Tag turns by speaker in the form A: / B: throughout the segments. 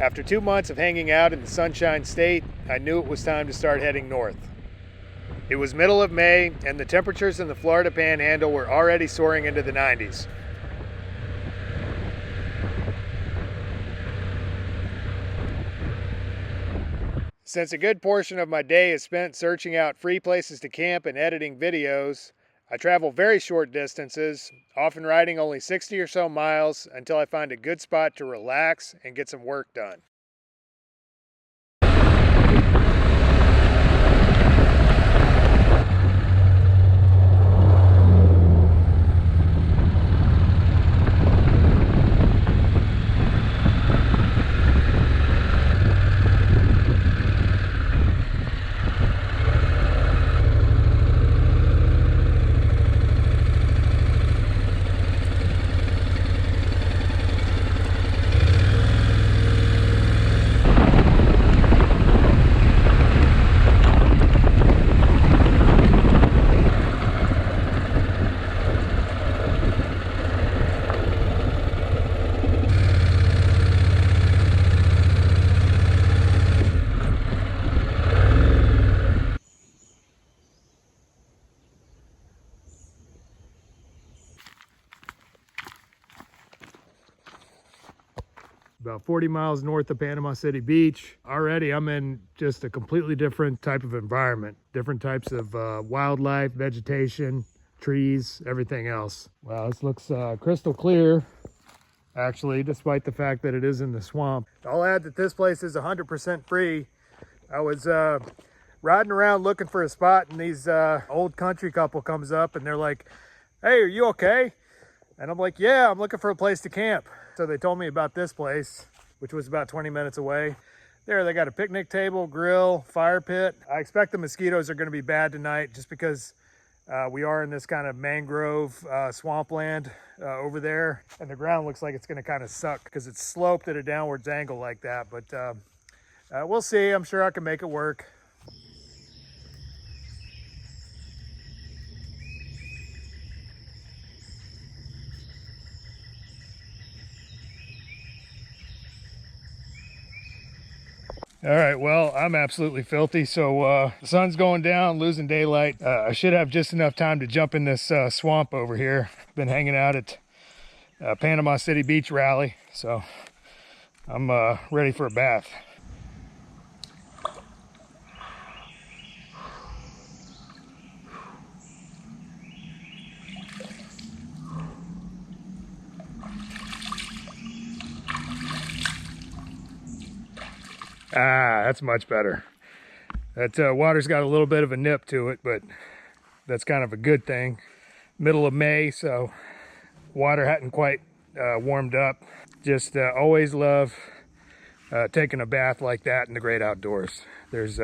A: After 2 months of hanging out in the Sunshine State, I knew it was time to start heading north. It was middle of May, and the temperatures in the Florida Panhandle were already soaring into the 90s. Since a good portion of my day is spent searching out free places to camp and editing videos, I travel very short distances, often riding only 60 or so miles until I find a good spot to relax and get some work done. About 40 miles north of Panama City Beach. Already I'm in just a completely different type of environment. Different types of wildlife, vegetation, trees, everything else. Wow, this looks crystal clear, actually, despite the fact that it is in the swamp. I'll add that this place is 100% free. I was riding around looking for a spot, and these old country couple comes up and they're like, "Hey, are you okay?" And I'm like, "Yeah, I'm looking for a place to camp." So they told me about this place, which was about 20 minutes away. There, they got a picnic table, grill, fire pit. I expect the mosquitoes are gonna be bad tonight just because we are in this kind of mangrove swampland over there. And the ground looks like it's gonna kind of suck because it's sloped at a downwards angle like that. But we'll see, I'm sure I can make it work. All right, well, I'm absolutely filthy, so the sun's going down, losing daylight. I should have just enough time to jump in this swamp over here. Been hanging out at Panama City Beach Rally, so I'm ready for a bath. Ah, that's much better. That water's got a little bit of a nip to it, but that's kind of a good thing. Middle of May, so water hadn't quite warmed up. Just always love taking a bath like that in the great outdoors. There's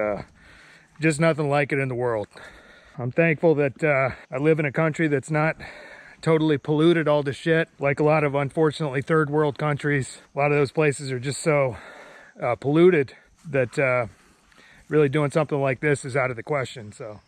A: just nothing like it in the world. I'm thankful that I live in a country that's not totally polluted all to shit like a lot of, unfortunately, third world countries. A lot of those places are just so polluted that really doing something like this is out of the question. So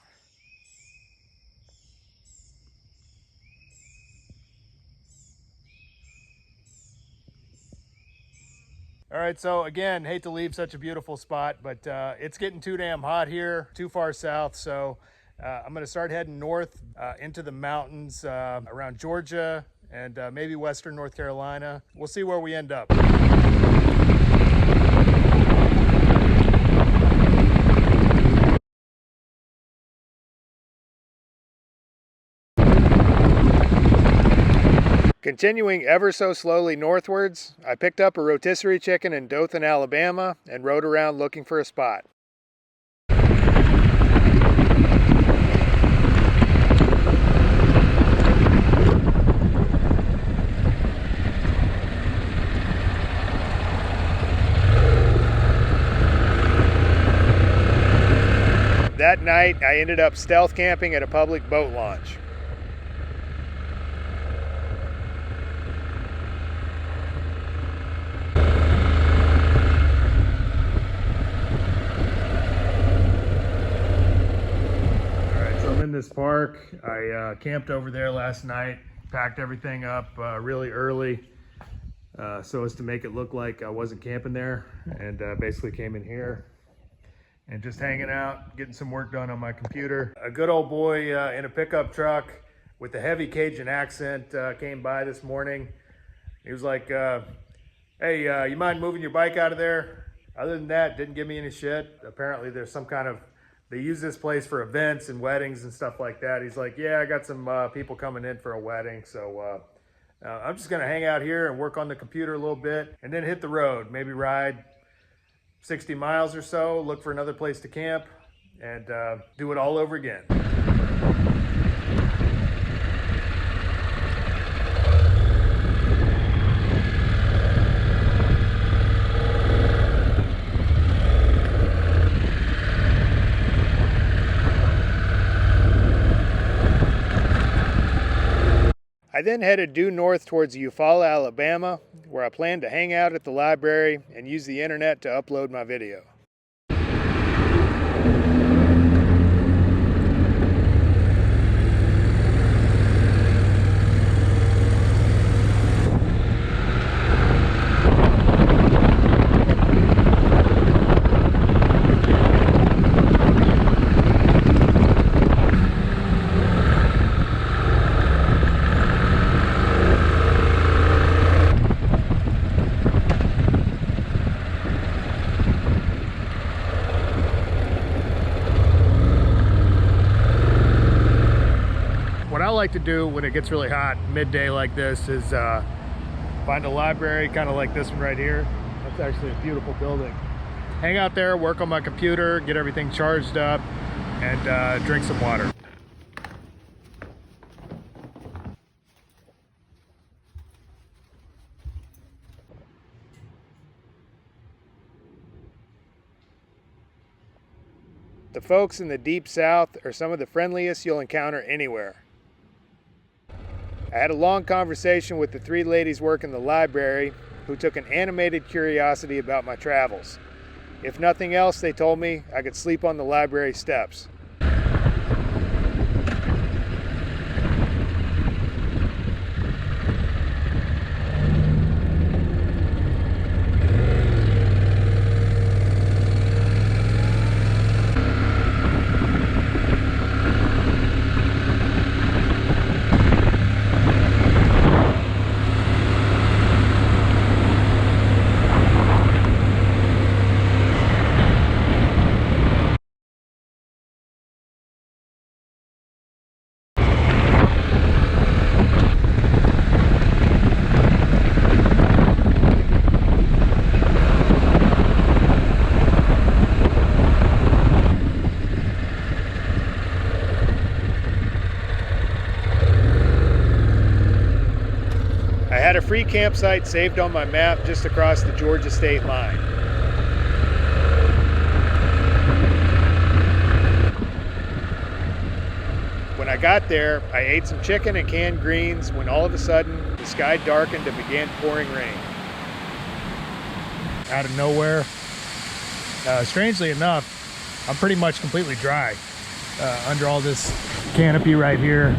A: all right, so again, hate to leave such a beautiful spot, but it's getting too damn hot here, too far south. So I'm gonna start heading north into the mountains around Georgia and maybe western North Carolina. We'll see where we end up. Continuing ever so slowly northwards, I picked up a rotisserie chicken in Dothan, Alabama, and rode around looking for a spot. That night, I ended up stealth camping at a public boat launch. In this park. I camped over there last night, packed everything up really early. so as to make it look like I wasn't camping there, and basically came in here and just hanging out, getting some work done on my computer. A good old boy in a pickup truck with a heavy Cajun accent came by this morning. He was like, hey, you mind moving your bike out of there? Other than that, didn't give me any shit. Apparently there's some kind of, they use this place for events and weddings and stuff like that. He's like, yeah, I got some people coming in for a wedding, so I'm just gonna hang out here and work on the computer a little bit and then hit the road, maybe ride 60 miles or so, look for another place to camp, and do it all over again. I then headed due north towards Eufaula, Alabama, where I planned to hang out at the library and use the internet to upload my video. What I like to do when it gets really hot midday like this is find a library kind of like this one right here. That's actually a beautiful building. Hang out there, work on my computer, get everything charged up, and drink some water. The folks in the Deep South are some of the friendliest you'll encounter anywhere. I had a long conversation with the three ladies working the library who took an animated curiosity about my travels. If nothing else, they told me I could sleep on the library steps. I had a free campsite saved on my map just across the Georgia state line. When I got there, I ate some chicken and canned greens when all of a sudden the sky darkened and began pouring rain. Out of nowhere, strangely enough, I'm pretty much completely dry under all this canopy right here.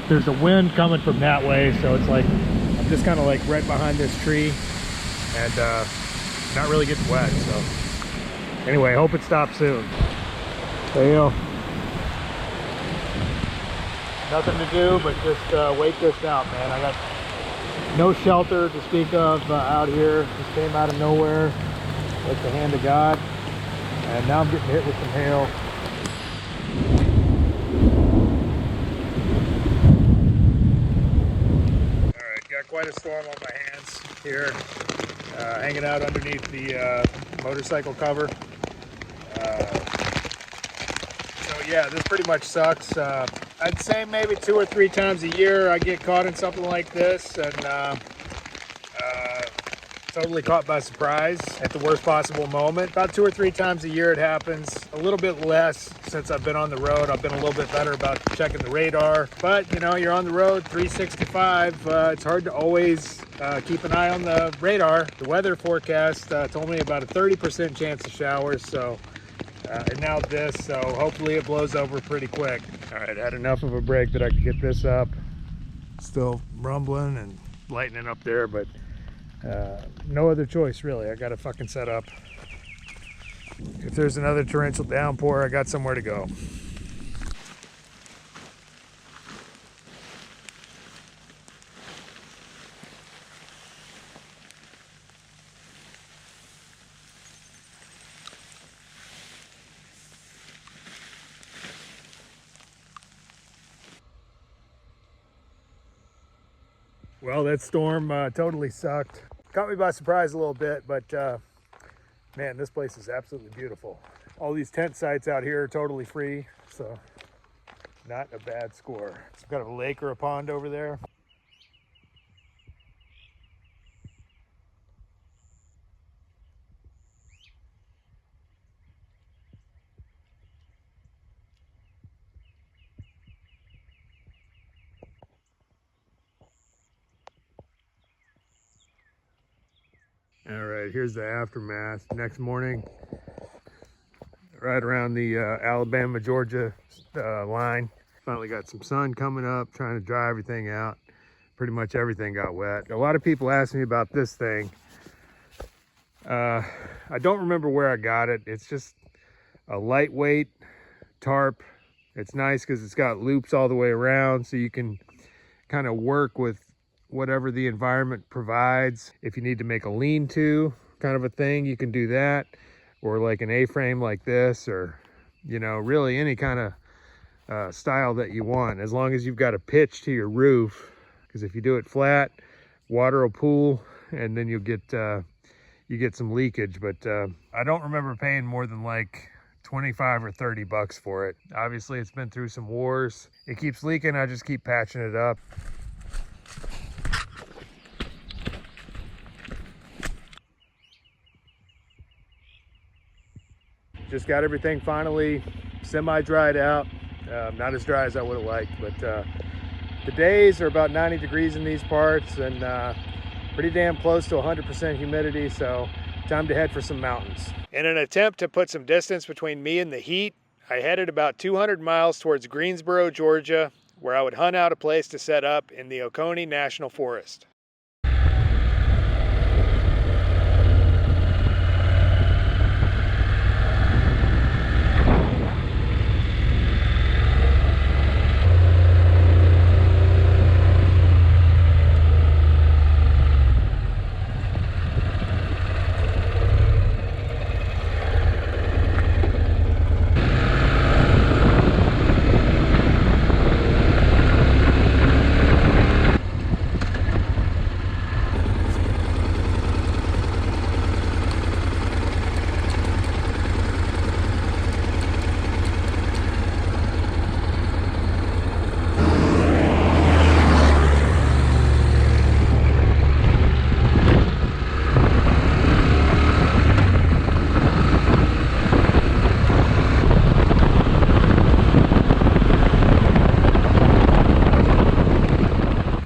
A: There's a wind coming from that way, so it's like I'm just kind of like right behind this tree and not really getting wet. So anyway, hope it stops soon. There you go. Nothing to do but just wait this out, man. I got no shelter to speak of out here. Just came out of nowhere with the hand of God, and now I'm getting hit with some hail. Quite a storm on my hands here, hanging out underneath the motorcycle cover. So yeah, this pretty much sucks. I'd say maybe 2 or 3 times a year I get caught in something like this, and totally caught by surprise at the worst possible moment. About 2 or 3 times a year it happens. A little bit less since I've been on the road. I've been a little bit better about checking the radar, but you know, you're on the road 365. It's hard to always keep an eye on the radar. The weather forecast told me about a 30% chance of showers, so and now this, so hopefully it blows over pretty quick. All right, I had enough of a break that I could get this up. Still rumbling and lightning up there, but No other choice really. I gotta fucking set up. If there's another torrential downpour, I got somewhere to go. Well, that storm totally sucked. Caught me by surprise a little bit, but man, this place is absolutely beautiful. All these tent sites out here are totally free, so not a bad score. Some kind of a lake or a pond over there. All right, here's the aftermath. Next morning, right around the Alabama-Georgia line. Finally got some sun coming up, trying to dry everything out. Pretty much everything got wet. A lot of people ask me about this thing. I don't remember where I got it. It's just a lightweight tarp. It's nice because it's got loops all the way around, so you can kind of work with whatever the environment provides. If you need to make a lean-to kind of a thing, you can do that, or like an A-frame like this, or you know, really any kind of style that you want, as long as you've got a pitch to your roof. Because if you do it flat, water will pool and then you get some leakage. But I don't remember paying more than like 25 or 30 bucks for it. Obviously it's been through some wars. It keeps leaking, I just keep patching it up. Just got everything finally semi-dried out. Not as dry as I would have liked, but the days are about 90 degrees in these parts and pretty damn close to 100% humidity, so time to head for some mountains. In an attempt to put some distance between me and the heat, I headed about 200 miles towards Greensboro, Georgia, where I would hunt out a place to set up in the Oconee National Forest.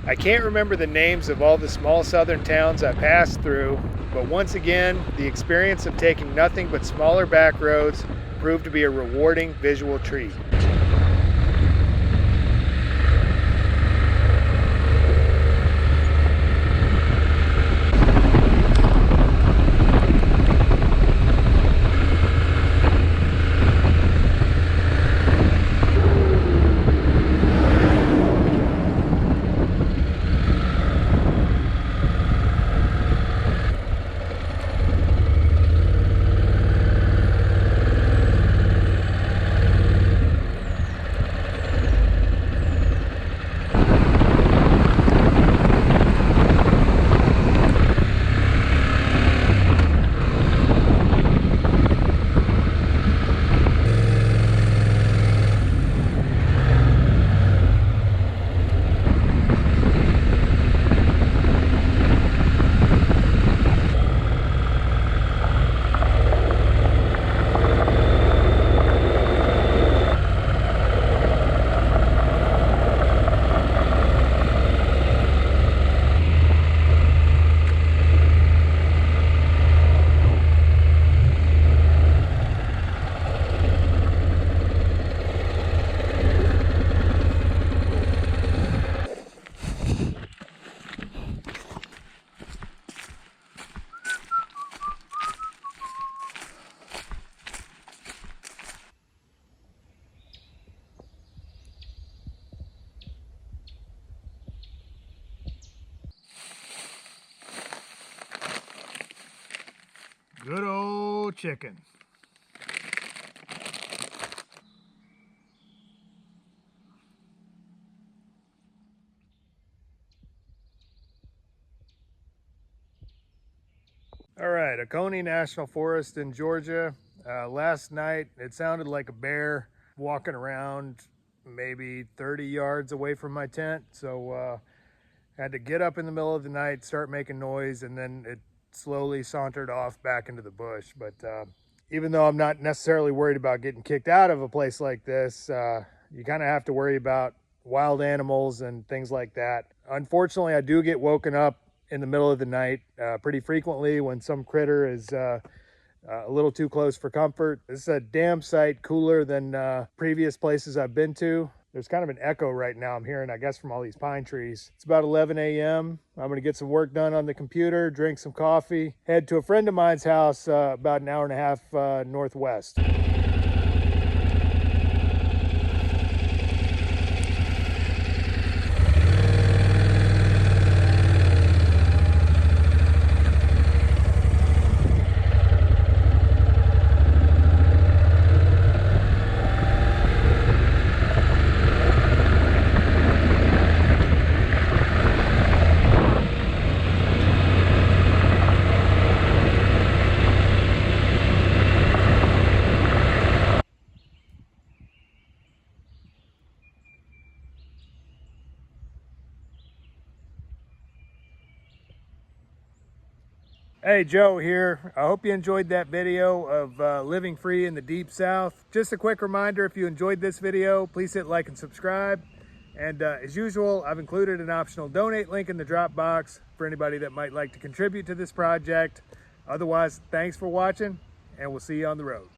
A: I can't remember the names of all the small southern towns I passed through, but once again, the experience of taking nothing but smaller back roads proved to be a rewarding visual treat. chicken. All right, Oconee National Forest in Georgia. Last night, it sounded like a bear walking around maybe 30 yards away from my tent. So had to get up in the middle of the night, start making noise, and then it slowly sauntered off back into the bush. But even though I'm not necessarily worried about getting kicked out of a place like this, you kind of have to worry about wild animals and things like that. Unfortunately, I do get woken up in the middle of the night pretty frequently when some critter is a little too close for comfort. This is a damn sight cooler than previous places I've been to. There's kind of an echo right now I'm hearing, I guess, from all these pine trees. It's about 11 a.m. I'm gonna get some work done on the computer, drink some coffee, head to a friend of mine's house about an hour and a half northwest. Hey, Joe here. I hope you enjoyed that video of living free in the deep south. Just a quick reminder, if you enjoyed this video, please hit like and subscribe. And as usual, I've included an optional donate link in the drop box for anybody that might like to contribute to this project. Otherwise, thanks for watching, and we'll see you on the road.